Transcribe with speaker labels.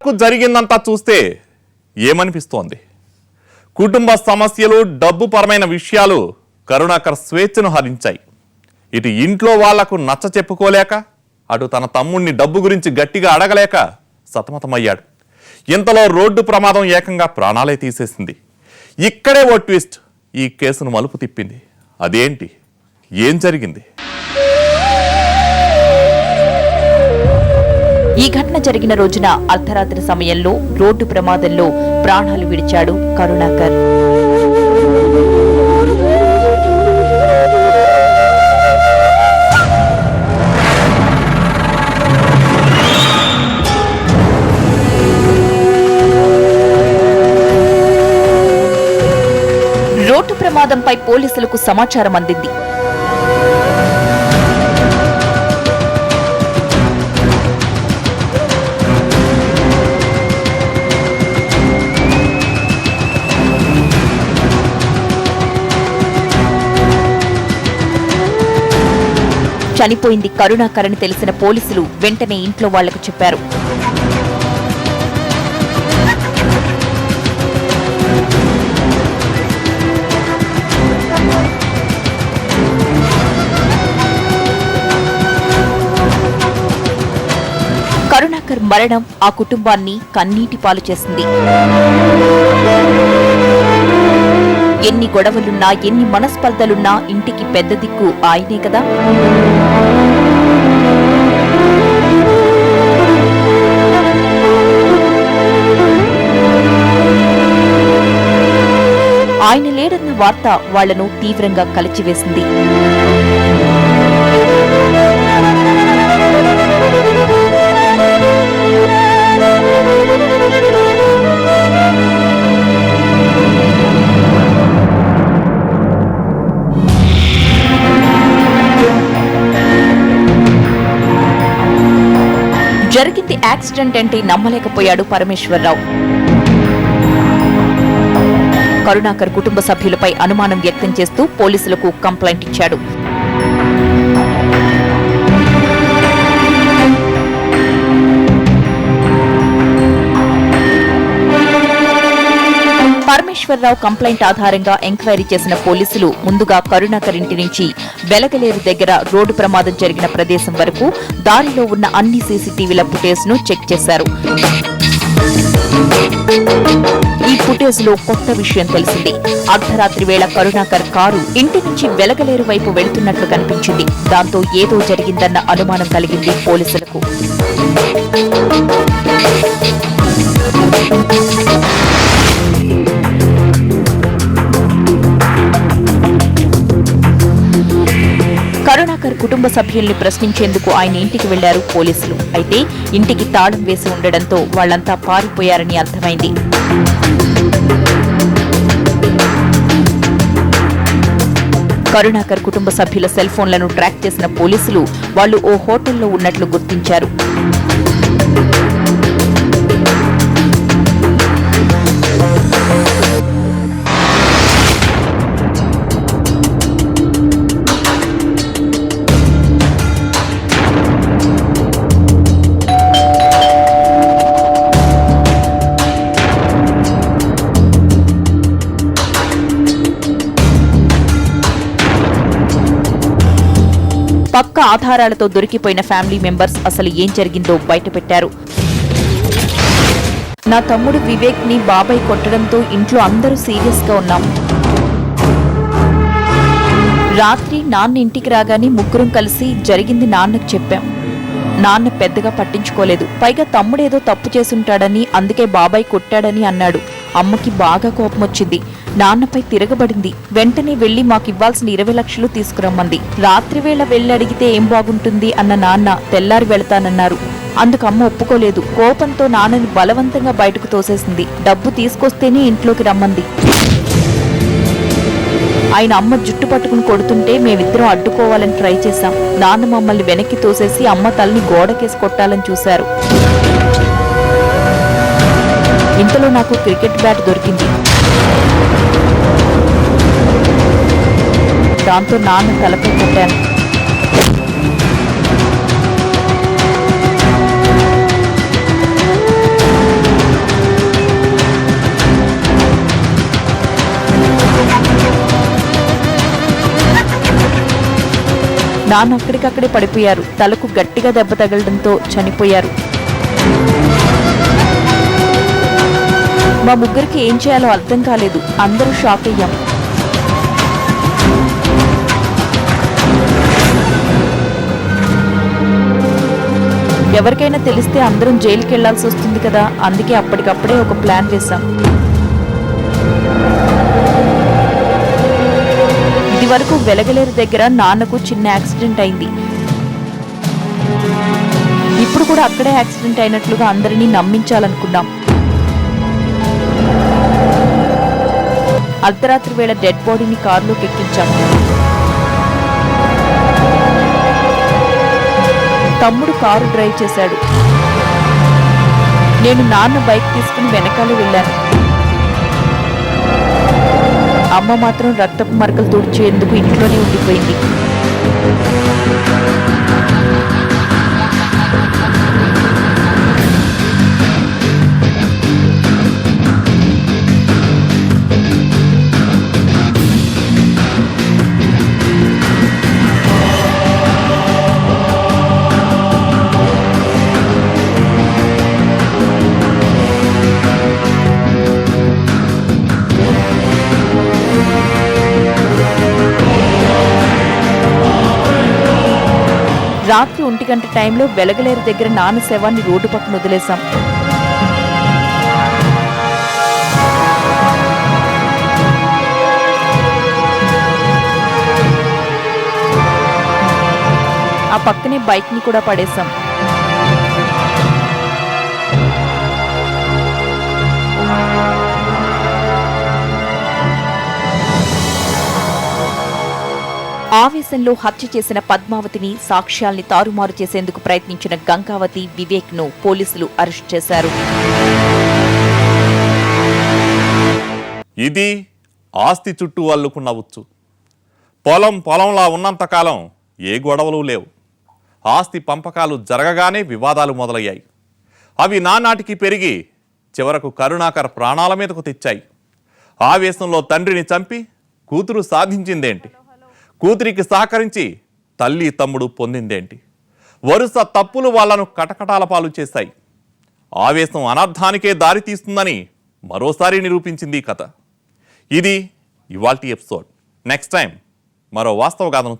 Speaker 1: కరుణాకర్కు జరిగిందంతా చూస్తే ఏమనిపిస్తోంది? కుటుంబ సమస్యలు, డబ్బుపరమైన విషయాలు కరుణాకర్ స్వేచ్ఛను హరించాయి. ఇటు ఇంట్లో వాళ్లకు నచ్చ చెప్పుకోలేక, అటు తన తమ్ముణ్ణి డబ్బు గురించి గట్టిగా అడగలేక సతమతమయ్యాడు. ఇంతలో రోడ్డు ప్రమాదం ఏకంగా ప్రాణాలే తీసేసింది. ఇక్కడే ఓ ట్విస్ట్ ఈ కేసును మలుపు తిప్పింది. అదేంటి? ఏం జరిగింది?
Speaker 2: ఈ ఘటన జరిగిన రోజున అర్ధరాత్రి సమయంలో రోడ్డు ప్రమాదంలో ప్రాణాలు విడిచాడు కరుణాకర్. రోడ్డు ప్రమాదంపై పోలీసులకు సమాచారం అందింది. చనిపోయింది కరుణాకర్ అని తెలిసిన పోలీసులు వెంటనే ఇంట్లో వాళ్లకు చెప్పారు. కరుణాకర్ మరణం ఆ కుటుంబాన్ని కన్నీటి పాలు చేసింది. ఎన్ని గొడవలున్నా, ఎన్ని మనస్పర్ధలున్నా ఇంటికి పెద్ద దిక్కు ఆయనే కదా. ఆయన లేడన్న వార్త వాళ్లను తీవ్రంగా కలిచివేసింది. జరిగింది యాక్సిడెంట్ అంటే నమ్మలేకపోయాడు పరమేశ్వరరావు. కరుణాకర్ కుటుంబ సభ్యులపై అనుమానం వ్యక్తం చేస్తూ పోలీసులకు కంప్లైంట్ ఇచ్చాడు. పరమేశ్వరరావు కంప్లైంట్ ఆధారంగా ఎంక్వైరీ చేసిన పోలీసులు ముందుగా కరుణాకర్ ఇంటి నుంచి వెలగలేరు దగ్గర రోడ్డు ప్రమాదం జరిగిన ప్రదేశం వరకు దారిలో ఉన్న అన్ని సీసీటీవీల ఫుటేజ్ ను చెక్ చేశారు. ఈ ఫుటేజ్ లో కొత్త విషయం తెలిసింది. అర్ధరాత్రి వేళ కరుణాకర్ కారు ఇంటి నుంచి వెలగలేరు వైపు వెళుతున్నట్లు కనిపించింది. దాంతో ఏదో జరిగిందన్న అనుమానం కలిగింది పోలీసులకు. కరుణాకర్ కుటుంబ సభ్యుల్ని ప్రశ్నించేందుకు ఆయన ఇంటికి వెళ్లారు పోలీసులు. అయితే ఇంటికి తాళం వేసి ఉండడంతో వాళ్లంతా పారిపోయారని అర్థమైంది. కరుణాకర్ కుటుంబ సభ్యుల సెల్ ఫోన్లను ట్రాక్ చేసిన పోలీసులు వాళ్లు ఓ హోటల్లో ఉన్నట్లు గుర్తించారు. పక్క ఆధారాలతో దొరికిపోయిన ఫ్యామిలీ మెంబర్స్ అసలు ఏం జరిగిందో బయటపెట్టారు. నా తమ్ముడు వివేక్ ని బాబాయ్ కొట్టడంతో ఇంట్లో అందరూ సీరియస్ గా ఉన్నాం. రాత్రి నాన్న ఇంటికి రాగానే ముగ్గురం కలిసి జరిగింది నాన్నకు చెప్పాం. నాన్న పెద్దగా పట్టించుకోలేదు. పైగా తమ్ముడేదో తప్పు చేసుంటాడని, అందుకే బాబాయ్ కొట్టాడని అన్నాడు. అమ్మకి బాగా కోపం వచ్చింది. నాన్నపై తిరగబడింది. వెంటనే వెళ్లి మాకివ్వాల్సిన 20 లక్షలు తీసుకురమ్మంది. రాత్రివేళ వెళ్లి అడిగితే ఏం బాగుంటుంది అన్న నాన్న తెల్లారి వెళతానన్నారు. అందుకు అమ్మ ఒప్పుకోలేదు. కోపంతో నాన్నని బలవంతంగా బయటకు తోసేసింది. డబ్బు తీసుకొస్తేనే ఇంట్లోకి రమ్మంది. ఆయన అమ్మ జుట్టు పట్టుకుని కొడుతుంటే మేమిద్దరం అడ్డుకోవాలని ట్రై చేశాం. నాన్న మమ్మల్ని వెనక్కి తోసేసి అమ్మ తల్ని గోడకేసి కొట్టాలని చూశారు. ఇంతలో నాకు క్రికెట్ బ్యాట్ దొరికింది. దాంతో నాన్న తలపై కొట్టాను. నాన్న అక్కడికక్కడే పడిపోయారు. తలకు గట్టిగా దెబ్బ తగలడంతో చనిపోయారు. మా ముగ్గురికి ఏం చేయాలో అర్థం కాలేదు. అందరూ షాక్ అయ్యాం. ఎవరికైనా తెలిస్తే అందరం జైలుకి వెళ్లాల్సి వస్తుంది కదా, అందుకే అప్పటికప్పుడే ఒక ప్లాన్ వేశాం. ఇది వరకు వెలగలేరు దగ్గర నాన్నకు చిన్న యాక్సిడెంట్ అయింది. ఇప్పుడు కూడా అక్కడే యాక్సిడెంట్ అయినట్లుగా అందరినీ నమ్మించాలనుకున్నాం. అర్ధరాత్రి వేళ డెడ్ బాడీని కారులోకి ఎక్కించాం. తమ్ముడు కారు డ్రైవ్ చేశాడు. నేను నాన్న బైక్ తీసుకుని వెనకాల వెళ్ళాను. అమ్మ మాత్రం రక్తపు మరకలు తుడిచేందుకు ఇంట్లోనే ఉండిపోయింది. రాత్రి 1 గంట టైంలో వెలగలేరు దగ్గర నాన్న శవాన్ని రోడ్డు పక్కన వదిలేశాం. ఆ పక్కనే బైక్ ని కూడా పడేశాం. ఆవేశంలో హత్య చేసిన పద్మావతిని, సాక్ష్యాల్ని తారుమారు చేసేందుకు ప్రయత్నించిన గంగావతి, వివేక్ ను పోలీసులు అరెస్ట్ చేశారు.
Speaker 1: ఇది ఆస్తి చుట్టూ అల్లుకున్న ఉచ్చు. పొలంలా ఉన్నంతకాలం ఏ గొడవలు లేవు. ఆస్తి పంపకాలు జరగగానే వివాదాలు మొదలయ్యాయి. అవి నానాటికి పెరిగి చివరకు కరుణాకర్ ప్రాణాల మీదకు తెచ్చాయి. ఆవేశంలో తండ్రిని చంపి కూతురు సాధించిందేంటి? కూతురికి సహకరించి తల్లి తమ్ముడు పొందిందేంటి? వరుస తప్పులు వాళ్లను కటకటాల పాలు చేశాయి. ఆవేశం అనర్థానికే దారి తీస్తుందని మరోసారి నిరూపించింది కథ. ఇది ఇవాల్టి ఎపిసోడ్. నెక్స్ట్ టైం మరో వాస్తవ గాథను